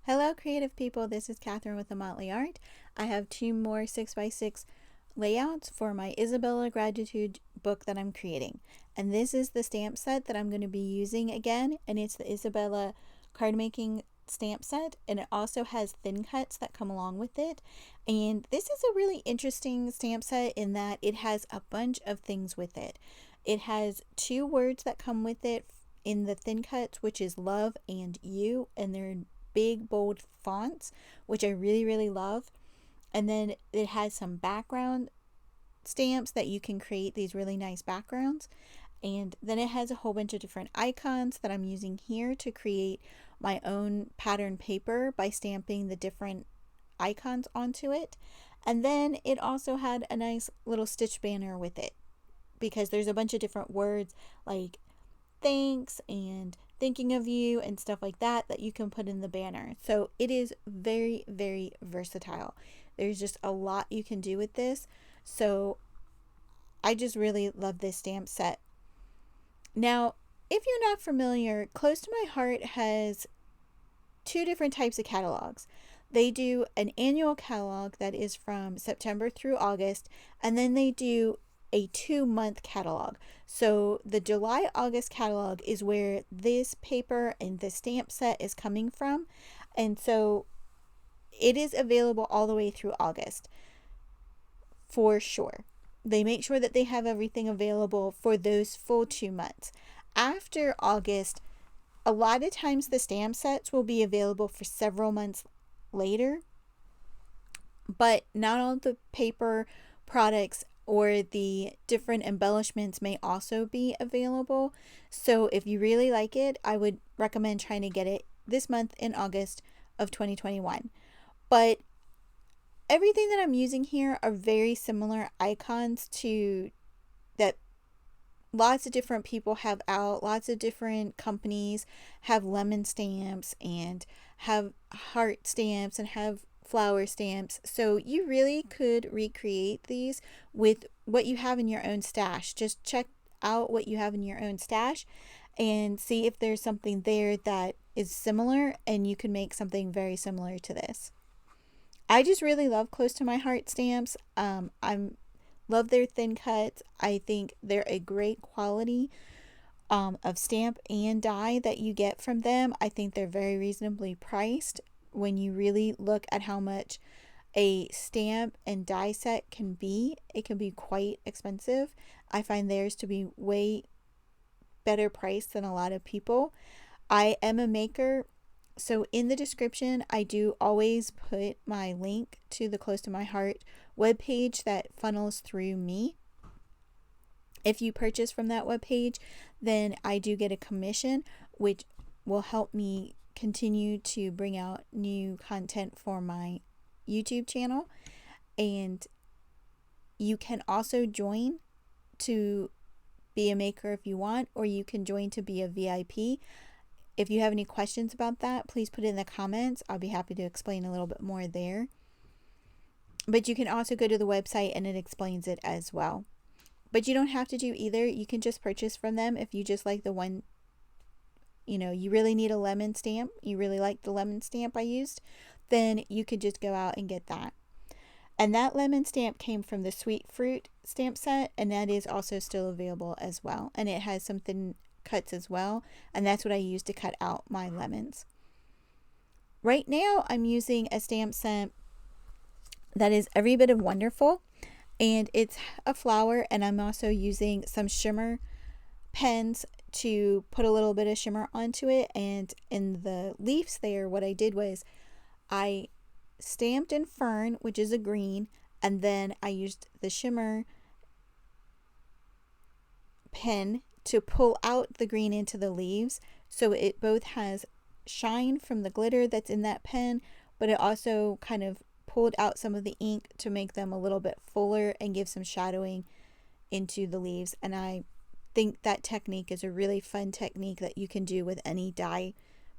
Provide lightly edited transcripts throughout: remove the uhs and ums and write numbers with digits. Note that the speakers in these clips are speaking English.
Hello creative people, this is Catherine with the Motley Art. I have two more 6x6 layouts for my Isabella Gratitude book that I'm creating. And this is the stamp set that I'm going to be using again, and it's the Isabella Cardmaking stamp set, and it also has thin cuts that come along with it. And this is a really interesting stamp set in that it has a bunch of things with it. It has two words that come with it in the thin cuts, which is love and you, and they're big bold fonts, which I really love. And then it has some background stamps that you can create these really nice backgrounds. And then it has a whole bunch of different icons that I'm using here to create my own pattern paper by stamping the different icons onto it. And then it also had a nice little stitch banner with it, because there's a bunch of different words like thanks and thinking of you and stuff like that that you can put in the banner. So it is very versatile. There's just a lot you can do with this. So I just really love this stamp set. Now, if you're not familiar, Close to My Heart has two different types of catalogs. They do an annual catalog that is from September through August, and then they do a 2-month catalog. So the July-August catalog is where this paper and the stamp set is coming from, and so it is available all the way through August for sure. They make sure that they have everything available for those full 2 months. After August, a lot of times the stamp sets will be available for several months later, but not all the paper products or the different embellishments may also be available. So if you really like it, I would recommend trying to get it this month in August of 2021. But everything that I'm using here are very similar icons to that lots of different people have out. Lots of different companies have lemon stamps and have heart stamps and have flower stamps. So you really could recreate these with what you have in your own stash. Just check out what you have in your own stash and see if there's something there that is similar, and you can make something very similar to this. I just really love Close to My Heart stamps. I love their thin cuts. I think they're a great quality of stamp and die that you get from them. I think they're very reasonably priced when you really look at how much a stamp and die set can be. It can be quite expensive. I find theirs to be way better priced than a lot of people. I am a maker, so in the description I do always put my link to the Close to My Heart webpage that funnels through me. If you purchase from that webpage, then I do get a commission, which will help me continue to bring out new content for my YouTube channel. And you can also join to be a maker if you want, or you can join to be a VIP. If you have any questions about that, please put it in the comments. I'll be happy to explain a little bit more there. But you can also go to the website and it explains it as well. But you don't have to do either. You can just purchase from them if you just like the one, you really need a lemon stamp, you really like the lemon stamp I used, then you could just go out and get that. And that lemon stamp came from the Sweet Fruit stamp set, and that is also still available as well. And it has some thin cuts as well, and that's what I use to cut out my lemons. Right now I'm using a stamp set that is every bit of wonderful, and it's a flower, and I'm also using some shimmer pens to put a little bit of shimmer onto it. And in the leaves there, what I did was I stamped in fern, which is a green, and then I used the shimmer pen to pull out the green into the leaves, so it both has shine from the glitter that's in that pen, but it also kind of pulled out some of the ink to make them a little bit fuller and give some shadowing into the leaves. And I think that technique is a really fun technique that you can do with any dye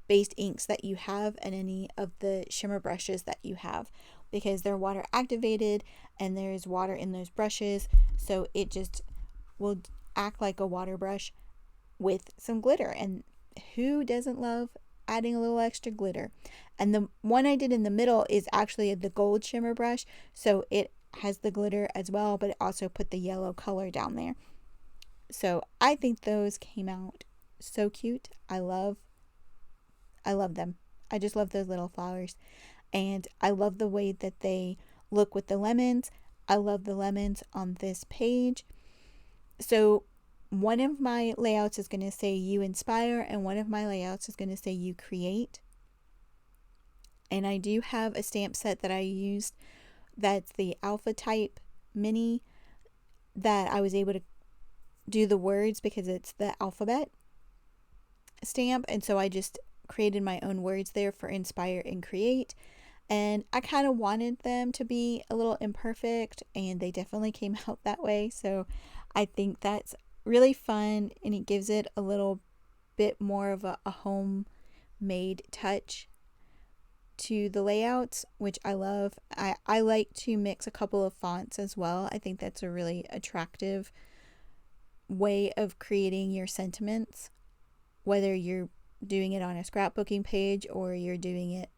based inks that you have and any of the shimmer brushes that you have, because they're water activated and there's water in those brushes, so it just will act like a water brush with some glitter. And who doesn't love adding a little extra glitter. And the one I did in the middle is actually the gold shimmer brush, so it has the glitter as well, but it also put the yellow color down there. So I think those came out so cute. I love them. I just love those little flowers. And I love the way that they look with the lemons. I love the lemons on this page. So one of my layouts is going to say you inspire, and one of my layouts is going to say you create. And I do have a stamp set that I used that's the alpha type mini that I was able to do the words because it's the alphabet stamp, and so I just created my own words there for inspire and create. And I kind of wanted them to be a little imperfect, and they definitely came out that way. So I think that's really fun, and it gives it a little bit more of a homemade touch to the layouts, which I love. I like to mix a couple of fonts as well. I think that's a really attractive way of creating your sentiments, whether you're doing it on a scrapbooking page or you're doing it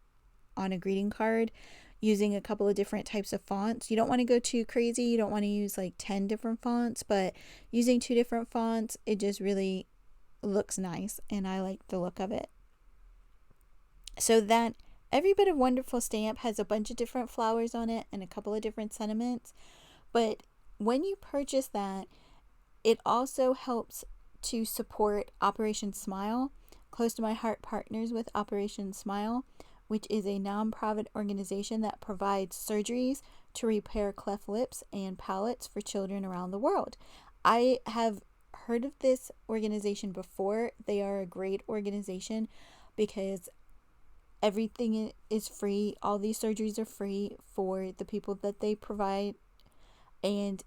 on a greeting card, using a couple of different types of fonts. You don't want to go too crazy. You don't want to use like 10 different fonts, but using 2 different fonts, it just really looks nice, and I like the look of it. So that Every Bit of Wonderful stamp has a bunch of different flowers on it and a couple of different sentiments, but when you purchase that, it also helps to support Operation Smile. Close to My Heart partners with Operation Smile, which is a nonprofit organization that provides surgeries to repair cleft lips and palates for children around the world. I have heard of this organization before. They are a great organization because everything is free. All these surgeries are free for the people that they provide, and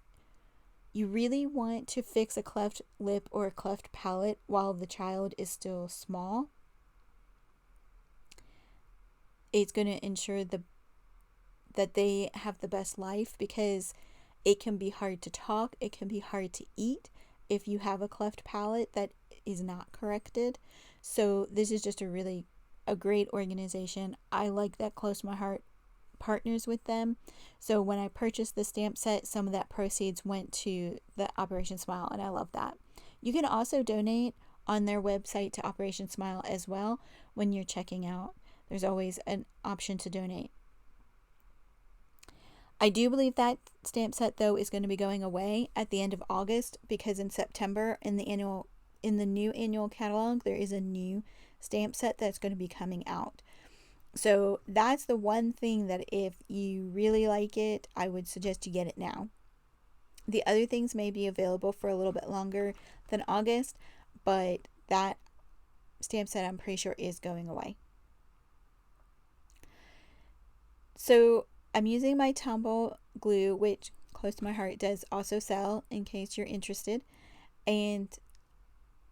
you really want to fix a cleft lip or a cleft palate while the child is still small. It's going to ensure that they have the best life, because it can be hard to talk, it can be hard to eat if you have a cleft palate that is not corrected. So this is just a great organization. I like that Close to My Heart partners with them. So when I purchased the stamp set, some of that proceeds went to the Operation Smile, and I love that. You can also donate on their website to Operation Smile as well when you're checking out. There's always an option to donate. I do believe that stamp set though is going to be going away at the end of August, because in September in the new annual catalog there is a new stamp set that's going to be coming out. So that's the one thing that if you really like it, I would suggest you get it now. The other things may be available for a little bit longer than August, but that stamp set I'm pretty sure is going away. So I'm using my Tumble glue, which Close to My Heart does also sell in case you're interested. And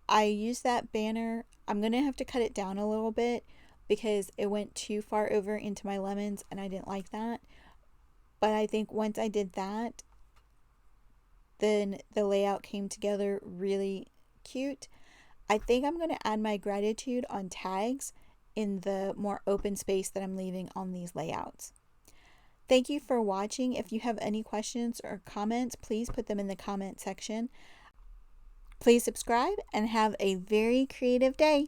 I use that banner. I'm going to have to cut it down a little bit because it went too far over into my lemons and I didn't like that. But I think once I did that, then the layout came together really cute. I think I'm going to add my gratitude on tags in the more open space that I'm leaving on these layouts. Thank you for watching. If you have any questions or comments, please put them in the comment section. Please subscribe and have a very creative day.